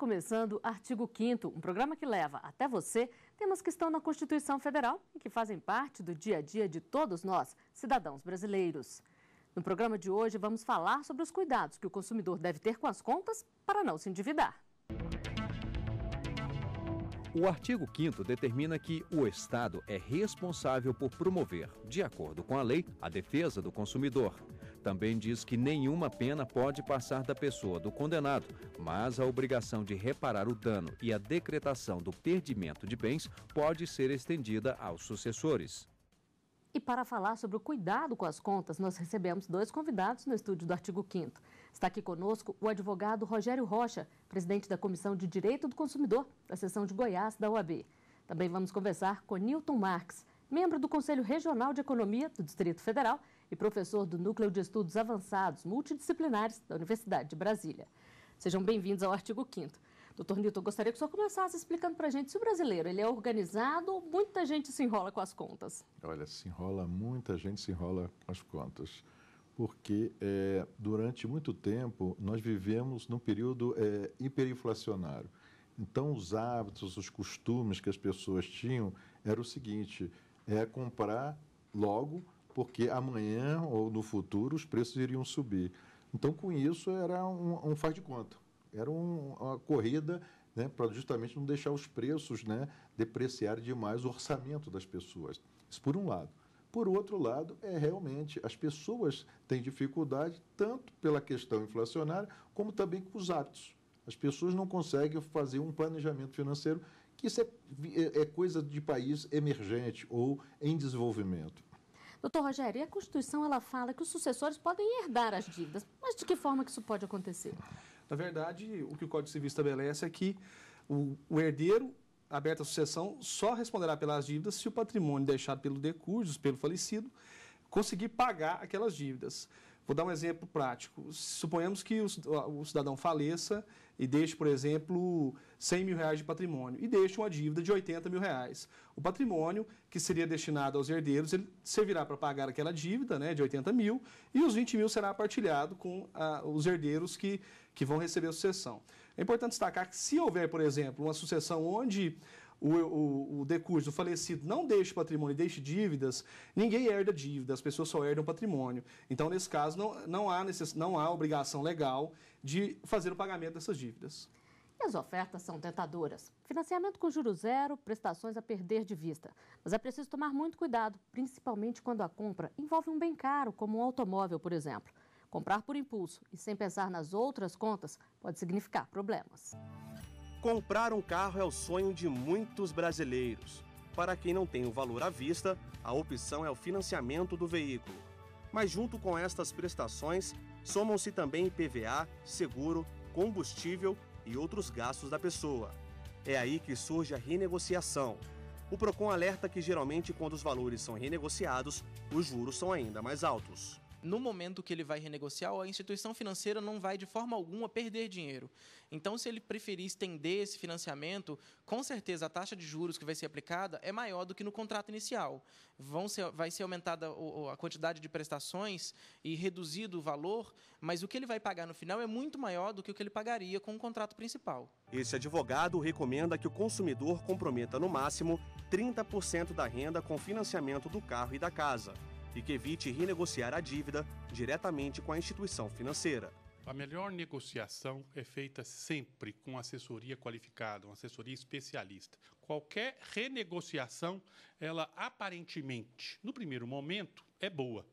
começando Artigo 5º, um programa que leva até você temas que estão na Constituição Federal e que fazem parte do dia a dia de todos nós, cidadãos brasileiros. No programa de hoje, vamos falar sobre os cuidados que o consumidor deve ter com as contas para não se endividar. O artigo 5º determina que o Estado é responsável por promover, de acordo com a lei, a defesa do consumidor. Também diz que nenhuma pena pode passar da pessoa do condenado, mas a obrigação de reparar o dano e a decretação do perdimento de bens pode ser estendida aos sucessores. E para falar sobre o cuidado com as contas, nós recebemos dois convidados no estúdio do Artigo 5º. Está aqui conosco o advogado Rogério Rocha, presidente da Comissão de Direito do Consumidor da seção de Goiás da UAB. Também vamos conversar com Nilton Marques, membro do Conselho Regional de Economia do Distrito Federal e professor do Núcleo de Estudos Avançados Multidisciplinares da Universidade de Brasília. Sejam bem-vindos ao Artigo 5º. Doutor Nilton, gostaria que o senhor começasse explicando para a gente se o brasileiro ele é organizado ou muita gente se enrola com as contas? Olha, muita gente se enrola com as contas, porque durante muito tempo nós vivemos num período hiperinflacionário. Então, os hábitos, os costumes que as pessoas tinham era o seguinte, comprar logo, porque amanhã ou no futuro os preços iriam subir. Então, com isso, era um faz de conta. Era uma corrida, né, para justamente não deixar os preços, né, depreciarem demais o orçamento das pessoas. Isso por um lado. Por outro lado, realmente, as pessoas têm dificuldade tanto pela questão inflacionária, como também com os hábitos. As pessoas não conseguem fazer um planejamento financeiro, que isso é coisa de país emergente ou em desenvolvimento. Doutor Rogério, e a Constituição ela fala que os sucessores podem herdar as dívidas, mas de que forma que isso pode acontecer? Na verdade, o que o Código Civil estabelece é que o herdeiro, aberta a sucessão, só responderá pelas dívidas se o patrimônio deixado pelo decursus, pelo falecido, conseguir pagar aquelas dívidas. Vou dar um exemplo prático. Suponhamos que o cidadão faleça e deixe, por exemplo, R$100 mil de patrimônio e deixe uma dívida de R$80 mil. O patrimônio que seria destinado aos herdeiros, ele servirá para pagar aquela dívida, né, de R$80 mil e os R$20 mil será partilhado com os herdeiros que vão receber a sucessão. É importante destacar que se houver, por exemplo, uma sucessão onde o decurso do falecido não deixe patrimônio e deixe dívidas, ninguém herda dívida, as pessoas só herdam patrimônio. Então, nesse caso, não há obrigação legal de fazer o pagamento dessas dívidas. E as ofertas são tentadoras. Financiamento com juros zero, prestações a perder de vista. Mas é preciso tomar muito cuidado, principalmente quando a compra envolve um bem caro, como um automóvel, por exemplo. Comprar por impulso e sem pensar nas outras contas pode significar problemas. Comprar um carro é o sonho de muitos brasileiros. Para quem não tem o valor à vista, a opção é o financiamento do veículo. Mas junto com estas prestações, somam-se também IPVA, seguro, combustível e outros gastos da pessoa. É aí que surge a renegociação. O PROCON alerta que geralmente quando os valores são renegociados, os juros são ainda mais altos. No momento que ele vai renegociar, a instituição financeira não vai de forma alguma perder dinheiro. Então, se ele preferir estender esse financiamento, com certeza a taxa de juros que vai ser aplicada é maior do que no contrato inicial. Vai ser aumentada a quantidade de prestações e reduzido o valor, mas o que ele vai pagar no final é muito maior do que o que ele pagaria com o contrato principal. Esse advogado recomenda que o consumidor comprometa no máximo 30% da renda com financiamento do carro e da casa, e que evite renegociar a dívida diretamente com a instituição financeira. A melhor negociação é feita sempre com assessoria qualificada, uma assessoria especialista. Qualquer renegociação, ela aparentemente, no primeiro momento, é boa.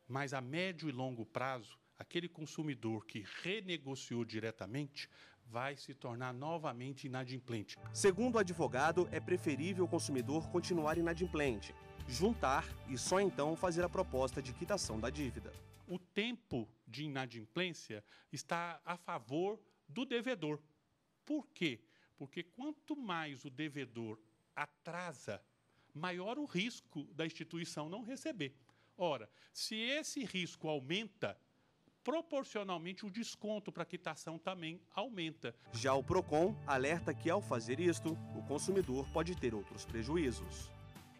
Mas a médio e longo prazo, aquele consumidor que renegociou diretamente vai se tornar novamente inadimplente. Segundo o advogado, é preferível o consumidor continuar inadimplente, juntar e só então fazer a proposta de quitação da dívida. O tempo de inadimplência está a favor do devedor. Por quê? Porque quanto mais o devedor atrasa, maior o risco da instituição não receber. Ora, se esse risco aumenta, proporcionalmente o desconto para a quitação também aumenta. Já o PROCON alerta que ao fazer isto, o consumidor pode ter outros prejuízos.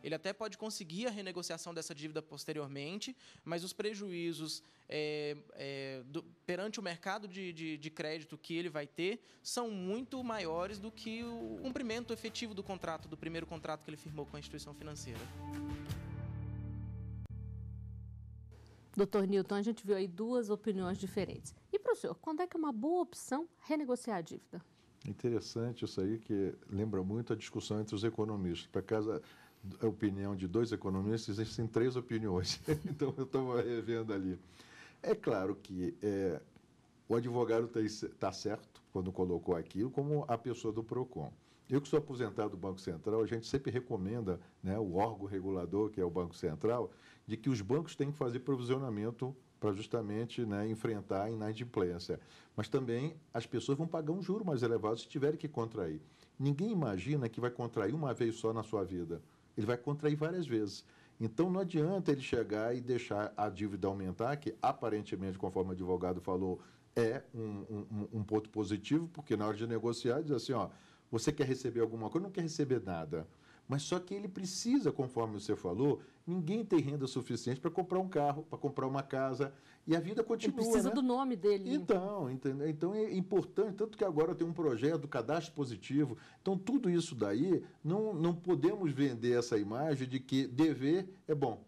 Ele até pode conseguir a renegociação dessa dívida posteriormente, mas os prejuízos perante o mercado de crédito que ele vai ter são muito maiores do que o cumprimento efetivo do contrato, do primeiro contrato que ele firmou com a instituição financeira. Doutor Newton, a gente viu aí duas opiniões diferentes. E para o senhor, quando é que é uma boa opção renegociar a dívida? Interessante isso aí, que lembra muito a discussão entre os economistas. Para casa a opinião de dois economistas, existem 3 opiniões. Então, eu estava revendo ali. É claro que o advogado está certo quando colocou aquilo, como a pessoa do PROCON. Eu que sou aposentado do Banco Central, a gente sempre recomenda, né, o órgão regulador, que é o Banco Central, de que os bancos têm que fazer provisionamento para justamente, né, enfrentar a inadimplência. Mas também as pessoas vão pagar um juro mais elevado se tiverem que contrair. Ninguém imagina que vai contrair uma vez só na sua vida. Ele vai contrair várias vezes. Então, não adianta ele chegar e deixar a dívida aumentar, que aparentemente, conforme o advogado falou, é um ponto positivo, porque na hora de negociar, diz assim, ó, você quer receber alguma coisa, não quer receber nada. Mas só que ele precisa, conforme você falou, ninguém tem renda suficiente para comprar um carro, para comprar uma casa, e a vida continua. Ele precisa, né, do nome dele. Então é importante, tanto que agora tem um projeto do cadastro positivo. Então, tudo isso daí, não podemos vender essa imagem de que dever é bom.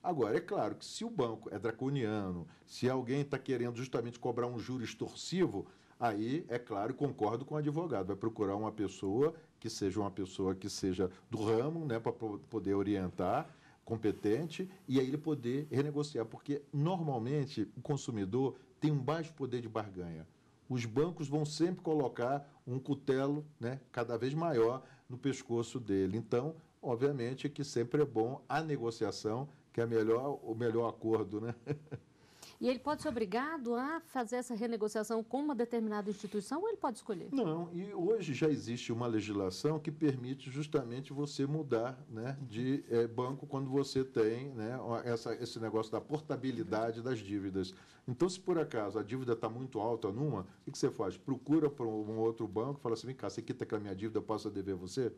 Agora, é claro que se o banco é draconiano, se alguém está querendo justamente cobrar um juro extorsivo, aí, é claro, concordo com o advogado, vai procurar uma pessoa que seja do ramo, né, para poder orientar, competente, e aí ele poder renegociar, porque normalmente o consumidor tem um baixo poder de barganha. Os bancos vão sempre colocar um cutelo, né, cada vez maior no pescoço dele. Então, obviamente que sempre é bom a negociação, que é o melhor acordo, né? E ele pode ser obrigado a fazer essa renegociação com uma determinada instituição ou ele pode escolher? Não, e hoje já existe uma legislação que permite justamente você mudar, né, de banco quando você tem, né, esse negócio da portabilidade das dívidas. Então, se por acaso a dívida está muito alta numa, o que você faz? Procura para um outro banco e fala assim, vem cá, você quita que a minha dívida eu possa dever você?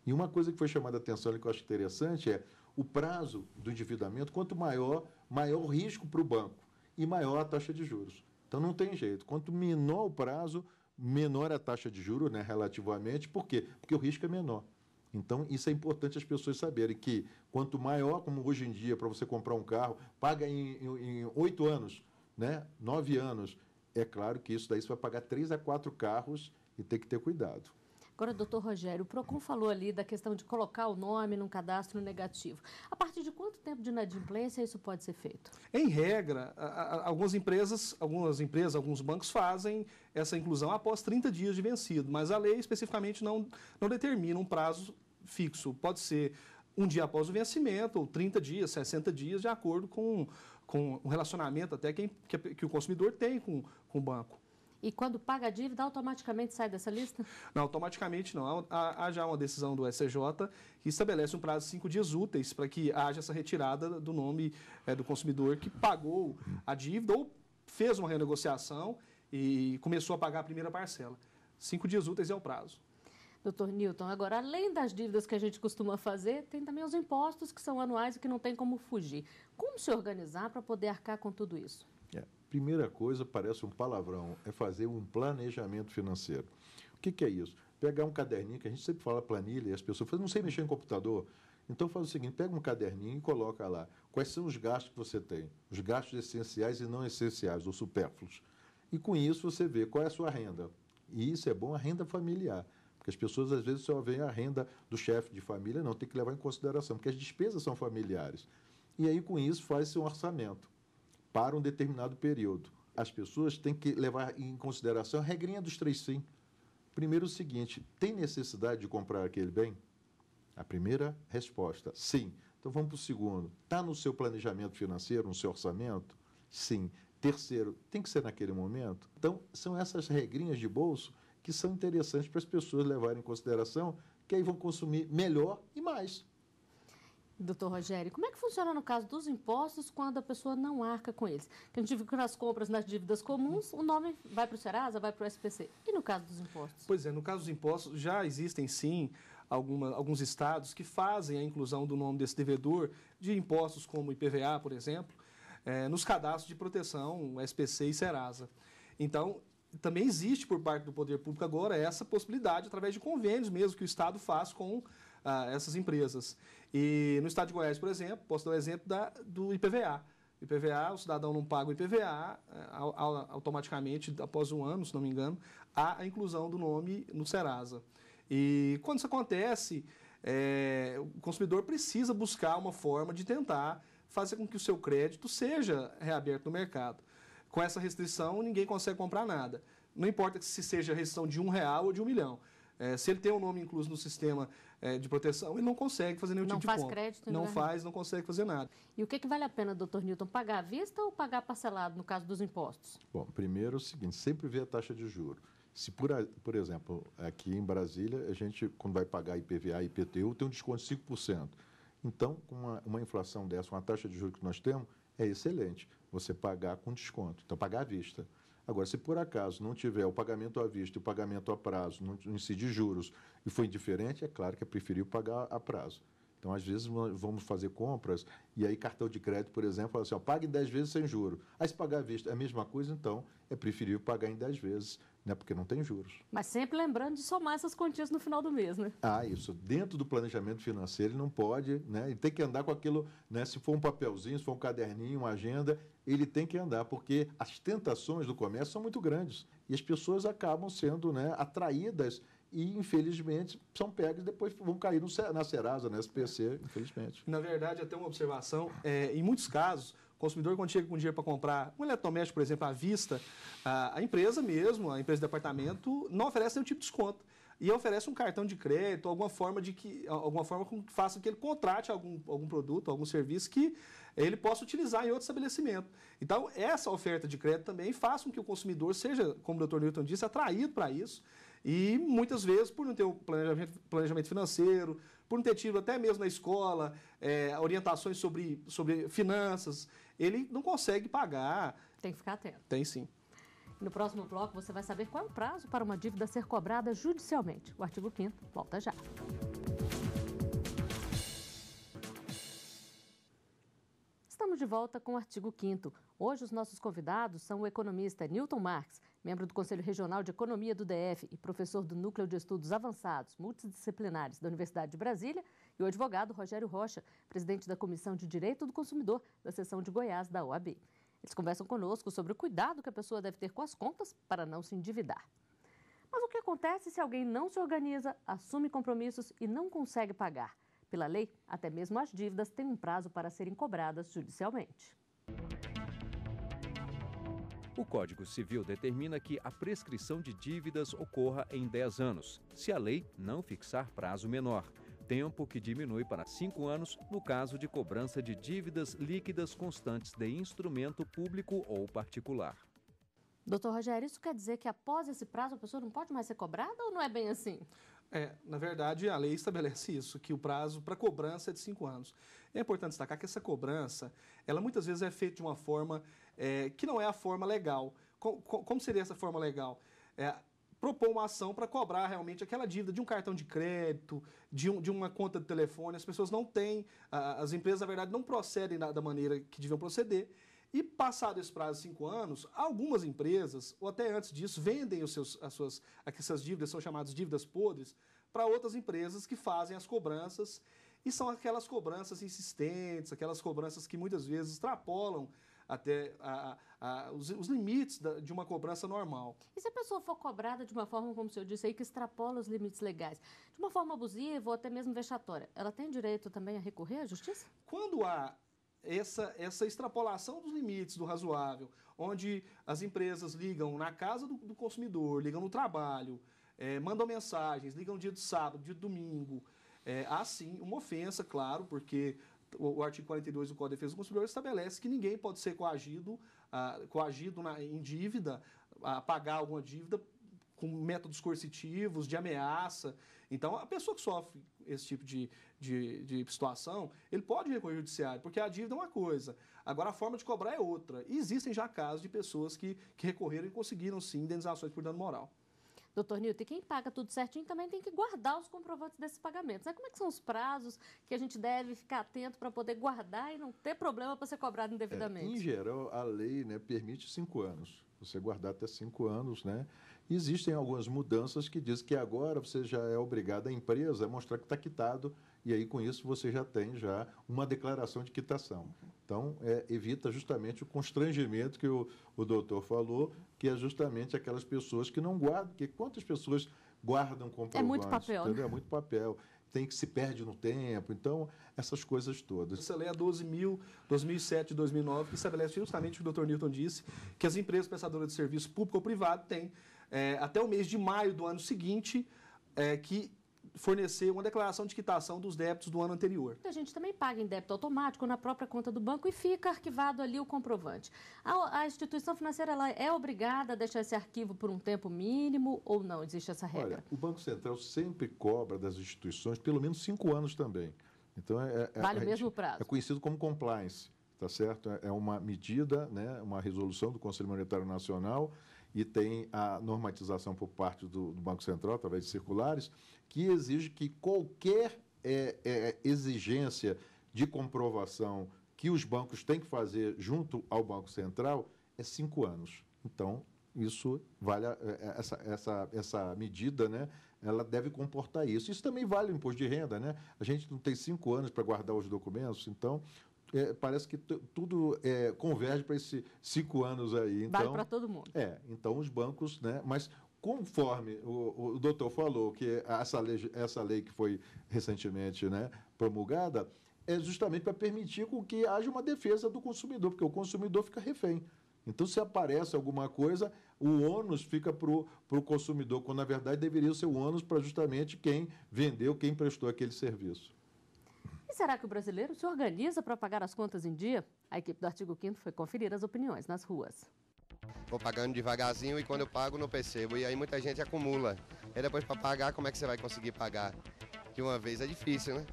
E uma coisa que foi chamada a atenção e que eu acho interessante é o prazo do endividamento, quanto maior o risco para o banco e maior a taxa de juros. Então, não tem jeito. Quanto menor o prazo, menor a taxa de juros, né, relativamente. Por quê? Porque o risco é menor. Então, isso é importante as pessoas saberem que quanto maior, como hoje em dia, para você comprar um carro, paga em 8 anos, né, 9 anos. É claro que isso daí você vai pagar 3 a 4 carros e tem que ter cuidado. Agora, doutor Rogério, o PROCON falou ali da questão de colocar o nome num cadastro negativo. A partir de quanto tempo de inadimplência isso pode ser feito? Em regra, algumas empresas, alguns bancos fazem essa inclusão após 30 dias de vencido, mas a lei especificamente não determina um prazo fixo. Pode ser um dia após o vencimento, ou 30 dias, 60 dias, de acordo com o relacionamento até que o consumidor tem com o banco. E quando paga a dívida, automaticamente sai dessa lista? Não, automaticamente não. Há já uma decisão do SCJ que estabelece um prazo de 5 dias úteis para que haja essa retirada do nome do consumidor que pagou a dívida ou fez uma renegociação e começou a pagar a primeira parcela. 5 dias úteis é o prazo. Doutor Newton, agora, além das dívidas que a gente costuma fazer, tem também os impostos que são anuais e que não tem como fugir. Como se organizar para poder arcar com tudo isso? Primeira coisa, parece um palavrão, é fazer um planejamento financeiro. O que é isso? Pegar um caderninho, que a gente sempre fala planilha, e as pessoas falam, não sei mexer em computador. Então faz o seguinte, pega um caderninho e coloca lá quais são os gastos que você tem, os gastos essenciais e não essenciais, ou supérfluos. E com isso você vê qual é a sua renda. E isso é bom, a renda familiar. Porque as pessoas às vezes só veem a renda do chefe de família, não, tem que levar em consideração, porque as despesas são familiares. E aí com isso faz-se um orçamento para um determinado período. As pessoas têm que levar em consideração a regrinha dos 3 sim. Primeiro o seguinte, tem necessidade de comprar aquele bem? A primeira resposta, sim. Então vamos para o segundo. Está no seu planejamento financeiro, no seu orçamento? Sim. Terceiro, tem que ser naquele momento? Então, são essas regrinhas de bolso que são interessantes para as pessoas levarem em consideração, que aí vão consumir melhor e mais. Doutor Rogério, como é que funciona no caso dos impostos quando a pessoa não arca com eles? Porque a gente viu que nas compras, nas dívidas comuns, o nome vai para o Serasa, vai para o SPC. E no caso dos impostos? Pois é, no caso dos impostos já existem sim alguns estados que fazem a inclusão do nome desse devedor de impostos como IPVA, por exemplo, nos cadastros de proteção, SPC e Serasa. Então, também existe por parte do poder público agora essa possibilidade, através de convênios mesmo que o Estado faz com essas empresas. E no estado de Goiás, por exemplo, posso dar o exemplo do IPVA. IPVA, o cidadão não paga o IPVA, automaticamente, após um ano, se não me engano, há a inclusão do nome no Serasa. E quando isso acontece, o consumidor precisa buscar uma forma de tentar fazer com que o seu crédito seja reaberto no mercado. Com essa restrição, ninguém consegue comprar nada. Não importa se seja restrição de R$1 ou de 1 milhão. Se ele tem o nome incluso no sistema de proteção, ele não consegue fazer nenhum tipo de compra. Não faz crédito. Não consegue fazer nada. E o que vale a pena, doutor Newton, pagar à vista ou pagar parcelado, no caso dos impostos? Bom, primeiro é o seguinte, sempre vê a taxa de juros. Se, por exemplo, aqui em Brasília, a gente, quando vai pagar IPVA e IPTU, tem um desconto de 5%. Então, com uma inflação dessa, uma taxa de juros que nós temos, é excelente você pagar com desconto. Então, pagar à vista. Agora, se por acaso não tiver o pagamento à vista e o pagamento a prazo, não incide juros e for indiferente, é claro que é preferível pagar a prazo. Então, às vezes, nós vamos fazer compras e aí cartão de crédito, por exemplo, fala assim, pague 10 vezes sem juros. Aí, se pagar à vista é a mesma coisa, então é preferível pagar em 10 vezes, né, porque não tem juros. Mas sempre lembrando de somar essas quantias no final do mês, né? Isso. Dentro do planejamento financeiro, ele não pode, né? Ele tem que andar com aquilo, né? Se for um papelzinho, se for um caderninho, uma agenda, ele tem que andar, porque as tentações do comércio são muito grandes. E as pessoas acabam sendo, né, atraídas e, infelizmente, são pegas e depois vão cair na Serasa, na SPC, infelizmente. Na verdade, até uma observação, em muitos casos, o consumidor, quando chega com dinheiro para comprar um eletrodoméstico, por exemplo, à vista, a empresa mesmo, a empresa de departamento, não oferece nenhum tipo de desconto. E oferece um cartão de crédito, alguma forma que faça que ele contrate algum produto, algum serviço que ele possa utilizar em outro estabelecimento. Então, essa oferta de crédito também faz com que o consumidor seja, como o Dr. Newton disse, atraído para isso. E muitas vezes, por não ter o planejamento financeiro, por não ter tido até mesmo na escola orientações sobre finanças, ele não consegue pagar. Tem que ficar atento. Tem sim. No próximo bloco, você vai saber qual é o prazo para uma dívida ser cobrada judicialmente. O artigo 5º volta já. Estamos de volta com o artigo 5º. Hoje, os nossos convidados são o economista Newton Marques, membro do Conselho Regional de Economia do DF e professor do Núcleo de Estudos Avançados Multidisciplinares da Universidade de Brasília, e o advogado Rogério Rocha, presidente da Comissão de Direito do Consumidor da seção de Goiás da OAB. Eles conversam conosco sobre o cuidado que a pessoa deve ter com as contas para não se endividar. Mas o que acontece se alguém não se organiza, assume compromissos e não consegue pagar? Pela lei, até mesmo as dívidas têm um prazo para serem cobradas judicialmente. O Código Civil determina que a prescrição de dívidas ocorra em 10 anos, se a lei não fixar prazo menor, tempo que diminui para 5 anos no caso de cobrança de dívidas líquidas constantes de instrumento público ou particular. Doutor Rogério, isso quer dizer que após esse prazo a pessoa não pode mais ser cobrada ou não é bem assim? Na verdade, a lei estabelece isso, que o prazo para cobrança é de 5 anos. É importante destacar que essa cobrança, ela muitas vezes é feita de uma forma que não é a forma legal. Como seria essa forma legal? Propor uma ação para cobrar realmente aquela dívida de um cartão de crédito, de uma conta de telefone. As pessoas não têm, as empresas, na verdade, não procedem da maneira que deviam proceder. E, passado esse prazo de 5 anos, algumas empresas, ou até antes disso, vendem essas dívidas, são chamadas dívidas podres, para outras empresas que fazem as cobranças. E são aquelas cobranças insistentes, aquelas cobranças que muitas vezes extrapolam até os limites de uma cobrança normal. E se a pessoa for cobrada de uma forma, como o senhor disse aí, que extrapola os limites legais, de uma forma abusiva ou até mesmo vexatória, ela tem direito também a recorrer à justiça? Quando há essa extrapolação dos limites do razoável, onde as empresas ligam na casa do consumidor, ligam no trabalho, mandam mensagens, ligam dia de sábado, dia de domingo, há sim uma ofensa, claro, porque o artigo 42 do Código de Defesa do Consumidor estabelece que ninguém pode ser coagido em dívida, a pagar alguma dívida com métodos coercitivos, de ameaça. Então, a pessoa que sofre esse tipo de situação, ele pode recorrer ao judiciário, porque a dívida é uma coisa, agora a forma de cobrar é outra. E existem já casos de pessoas que recorreram e conseguiram, sim, indenizações por dano moral. Doutor Nilton, e quem paga tudo certinho também tem que guardar os comprovantes desses pagamentos. Como é que são os prazos que a gente deve ficar atento para poder guardar e não ter problema para ser cobrado indevidamente? Em geral, a lei, né, permite 5 anos. Você guardar até 5 anos, né? Existem algumas mudanças que dizem que agora você já é obrigado, a empresa, a mostrar que está quitado, e aí com isso você já tem uma declaração de quitação. Então, evita justamente o constrangimento que o doutor falou, que é justamente aquelas pessoas que não guardam, porque quantas pessoas guardam comprovantes? É muito papel, entendeu? né? É muito papel. Tem que se perde no tempo, então, essas coisas todas. Essa lei é 12.000/2007 de 2009, que estabelece justamente o que o doutor Nilton disse, que as empresas prestadoras de serviço público ou privado têm até o mês de maio do ano seguinte que fornecer uma declaração de quitação dos débitos do ano anterior. A gente também paga em débito automático na própria conta do banco e fica arquivado ali o comprovante. A instituição financeira ela é obrigada a deixar esse arquivo por um tempo mínimo ou não? Existe essa regra? Olha, o Banco Central sempre cobra das instituições pelo menos 5 anos também. Então, vale o mesmo prazo. É conhecido como compliance, tá certo? É uma medida, né, uma resolução do Conselho Monetário Nacional e tem a normatização por parte do Banco Central, através de circulares, que exige que qualquer exigência de comprovação que os bancos têm que fazer junto ao Banco Central é 5 anos. Então, isso vale, essa medida, né, ela deve comportar isso. Isso também vale o imposto de renda, né? A gente não tem 5 anos para guardar os documentos, então parece que tudo converge para esses 5 anos aí. Então, vale para todo mundo. Então os bancos, né? Mas conforme o doutor falou que essa lei que foi recentemente, né, promulgada, é justamente para permitir com que haja uma defesa do consumidor, porque o consumidor fica refém. Então, se aparece alguma coisa, o ônus fica para o consumidor, quando, na verdade, deveria ser o ônus para justamente quem vendeu, quem prestou aquele serviço. E será que o brasileiro se organiza para pagar as contas em dia? A equipe do Artigo 5º foi conferir as opiniões nas ruas. Vou pagando devagarzinho e quando eu pago não percebo. E aí muita gente acumula. E depois para pagar, como é que você vai conseguir pagar? De uma vez é difícil, né?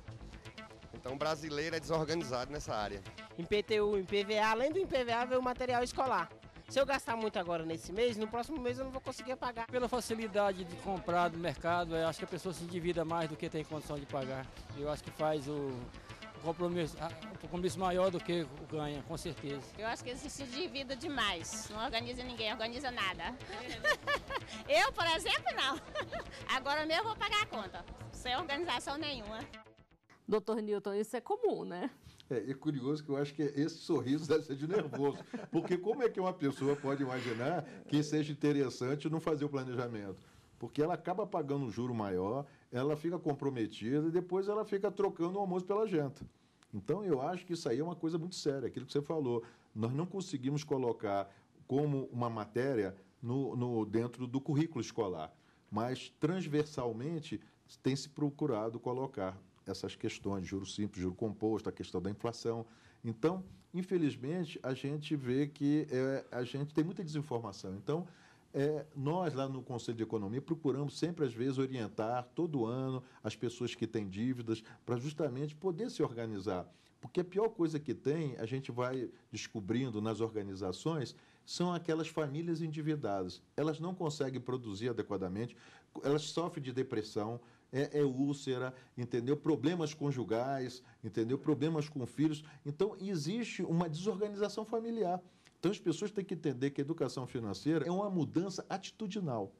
Então o brasileiro é desorganizado nessa área. Em PTU, em PVA, além do IPVA, veio o material escolar. Se eu gastar muito agora nesse mês, no próximo mês eu não vou conseguir pagar. Pela facilidade de comprar do mercado, eu acho que a pessoa se endivida mais do que tem condição de pagar. Eu acho que faz o compromisso maior do que o ganha, com certeza. Eu acho que eles se endividam demais. Não organiza ninguém, organiza nada. Eu, por exemplo, não. Agora mesmo eu vou pagar a conta, sem organização nenhuma. Doutor Nilton, isso é comum, né? É curioso que eu acho que esse sorriso deve ser de nervoso. Porque como é que uma pessoa pode imaginar que seja interessante não fazer o planejamento? Porque ela acaba pagando um juro maior, ela fica comprometida e depois ela fica trocando o almoço pela janta. Então, eu acho que isso aí é uma coisa muito séria, aquilo que você falou. Nós não conseguimos colocar como uma matéria dentro do currículo escolar, mas transversalmente tem se procurado colocar essas questões de juro simples, juro composto, a questão da inflação. Então, infelizmente, a gente vê que a gente tem muita desinformação. Então, nós lá no Conselho de Economia procuramos sempre, às vezes, orientar todo ano as pessoas que têm dívidas para justamente poder se organizar. Porque a pior coisa que tem, a gente vai descobrindo nas organizações, são aquelas famílias endividadas. Elas não conseguem produzir adequadamente, elas sofrem de depressão, úlcera, entendeu? Problemas conjugais, entendeu? Problemas com filhos. Então, existe uma desorganização familiar. Então, as pessoas têm que entender que a educação financeira é uma mudança atitudinal.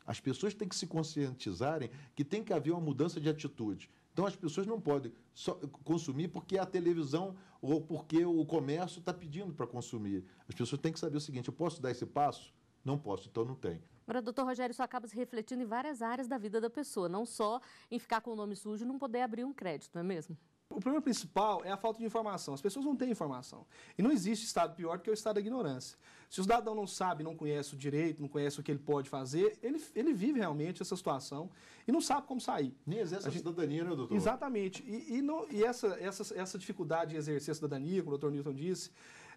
As pessoas têm que se conscientizarem que tem que haver uma mudança de atitude. Então, as pessoas não podem só consumir porque a televisão ou porque o comércio está pedindo para consumir. As pessoas têm que saber o seguinte: eu posso dar esse passo? Não posso, então não tem. Agora, doutor Rogério, isso acaba se refletindo em várias áreas da vida da pessoa, não só em ficar com o nome sujo e não poder abrir um crédito, não é mesmo? O problema principal é a falta de informação. As pessoas não têm informação. E não existe estado pior do que o estado da ignorância. Se o cidadão não sabe, não conhece o direito, não conhece o que ele pode fazer, ele vive realmente essa situação e não sabe como sair. Nem exerce a cidadania, né, doutor? Exatamente. E essa dificuldade de exercer a cidadania, como o doutor Nilton disse,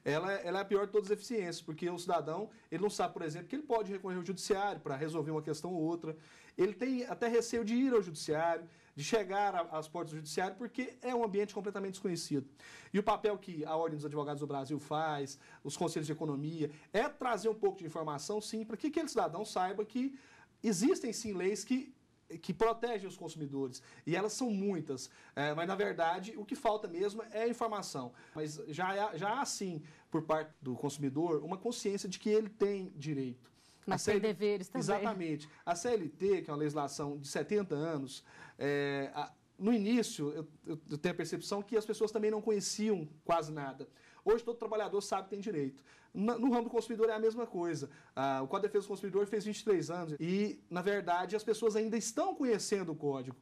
ela é a pior de todas as eficiências, porque o cidadão, ele não sabe, por exemplo, que ele pode recorrer ao judiciário para resolver uma questão ou outra. Ele tem até receio de ir ao judiciário, de chegar às portas do judiciário, porque é um ambiente completamente desconhecido. E o papel que a Ordem dos Advogados do Brasil faz, os conselhos de economia, é trazer um pouco de informação, sim, para que aquele cidadão saiba que existem sim leis que protegem os consumidores, e elas são muitas, mas na verdade o que falta mesmo é a informação. Mas já há sim, por parte do consumidor, uma consciência de que ele tem direito. Mas tem deveres também. Exatamente. A CLT, que é uma legislação de 70 anos, no início eu tenho a percepção que as pessoas também não conheciam quase nada. Hoje todo trabalhador sabe que tem direito. No ramo do consumidor é a mesma coisa. O Código de Defesa do Consumidor fez 23 anos e, na verdade, as pessoas ainda estão conhecendo o Código.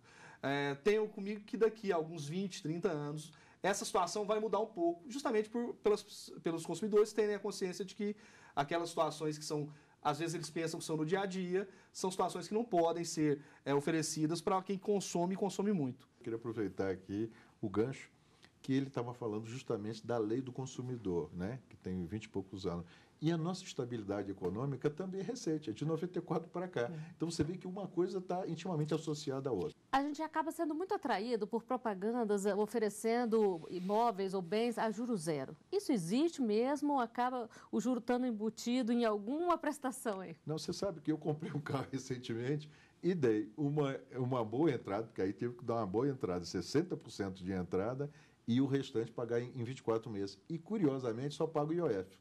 Tenho comigo que daqui a alguns 20, 30 anos, essa situação vai mudar um pouco, justamente pelos consumidores terem a consciência de que aquelas situações que são, às vezes eles pensam que são no dia a dia, são situações que não podem ser oferecidas para quem consome e consome muito. Eu queria aproveitar aqui o gancho que ele estava falando justamente da lei do consumidor, né, que tem 20 e poucos anos. E a nossa estabilidade econômica também é recente, é de 94 para cá. Então você vê que uma coisa está intimamente associada à outra. A gente acaba sendo muito atraído por propagandas oferecendo imóveis ou bens a juros zero. Isso existe mesmo ou acaba o juro estando embutido em alguma prestação aí? Não, você sabe que eu comprei um carro recentemente e dei uma boa entrada, porque aí teve que dar uma boa entrada, 60% de entrada e o restante pagar em 24 meses. E, curiosamente, só pago IOF.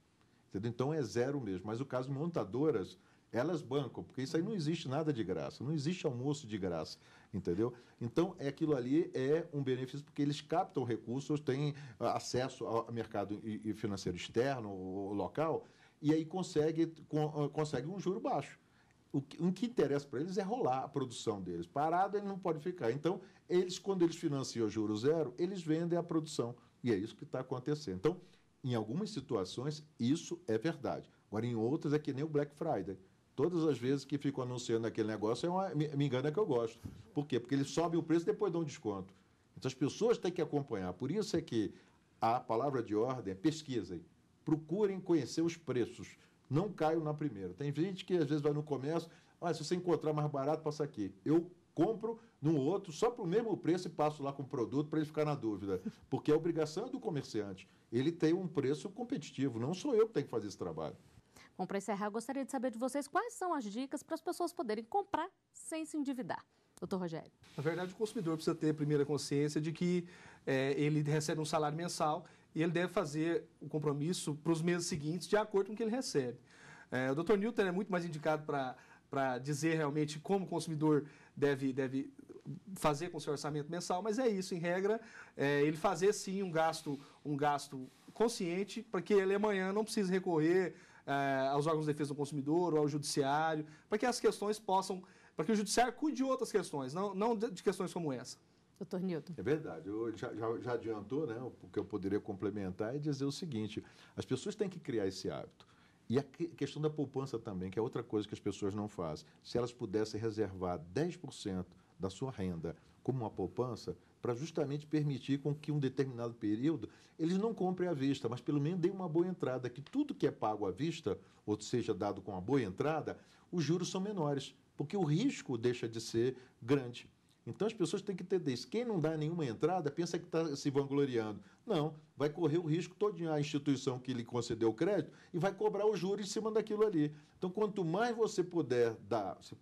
Entendeu? Então, é zero mesmo. Mas o caso de montadoras, elas bancam, porque isso aí não existe nada de graça, não existe almoço de graça, entendeu? Então, aquilo ali é um benefício, porque eles captam recursos, têm acesso ao mercado financeiro externo, ou local, e aí consegue um juro baixo. O que interessa para eles é rolar a produção deles. Parado, ele não pode ficar. Então, quando eles financiam juros zero, eles vendem a produção. E é isso que está acontecendo. Então, em algumas situações, isso é verdade. Agora, em outras, é que nem o Black Friday. Todas as vezes que ficam anunciando aquele negócio, me engana que eu gosto. Por quê? Porque eles sobem o preço e depois dão um desconto. Então, as pessoas têm que acompanhar. Por isso é que a palavra de ordem é pesquisem. Procurem conhecer os preços. Não caiam na primeira. Tem gente que, às vezes, vai no comércio, se você encontrar mais barato, passa aqui. Eu compro no outro, só para o mesmo preço e passo lá com o produto para ele ficar na dúvida. Porque a obrigação é do comerciante. Ele tem um preço competitivo, não sou eu que tenho que fazer esse trabalho. Bom, para encerrar, eu gostaria de saber de vocês quais são as dicas para as pessoas poderem comprar sem se endividar. Doutor Rogério. Na verdade, o consumidor precisa ter a primeira consciência de que ele recebe um salário mensal e ele deve fazer o compromisso para os meses seguintes de acordo com o que ele recebe. O doutor Newton é muito mais indicado para dizer realmente como o consumidor deve fazer com o seu orçamento mensal, mas é isso, em regra, ele fazer sim um gasto consciente para que ele amanhã não precise recorrer aos órgãos de defesa do consumidor ou ao judiciário, para que as questões para que o judiciário cuide de outras questões, não de questões como essa. Doutor Newton. É verdade. Já adiantou, né? O que eu poderia complementar é dizer o seguinte, as pessoas têm que criar esse hábito. E a questão da poupança também, que é outra coisa que as pessoas não fazem. Se elas pudessem reservar 10% da sua renda como uma poupança, para justamente permitir com que um determinado período eles não comprem à vista, mas pelo menos deem uma boa entrada, que tudo que é pago à vista, ou seja, dado com uma boa entrada, os juros são menores, porque o risco deixa de ser grande. Então, as pessoas têm que entender isso. Quem não dá nenhuma entrada, pensa que está se vangloriando. Não, vai correr o risco todo a instituição que lhe concedeu o crédito e vai cobrar o juros em cima daquilo ali. Então, quanto mais você puder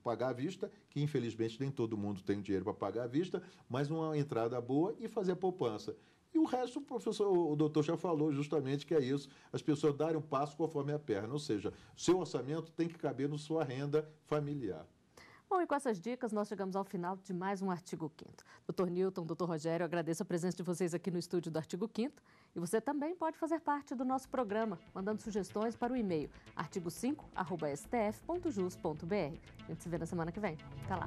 pagar à vista, que infelizmente nem todo mundo tem dinheiro para pagar à vista, mas uma entrada boa e fazer a poupança. E o resto, o doutor já falou justamente que é isso, as pessoas darem um passo conforme a perna, ou seja, seu orçamento tem que caber na sua renda familiar. Bom, e com essas dicas, nós chegamos ao final de mais um Artigo 5º. Doutor Newton, doutor Rogério, eu agradeço a presença de vocês aqui no estúdio do Artigo 5º. E você também pode fazer parte do nosso programa, mandando sugestões para o e-mail artigo5@stf.jus.br. A gente se vê na semana que vem. Até lá.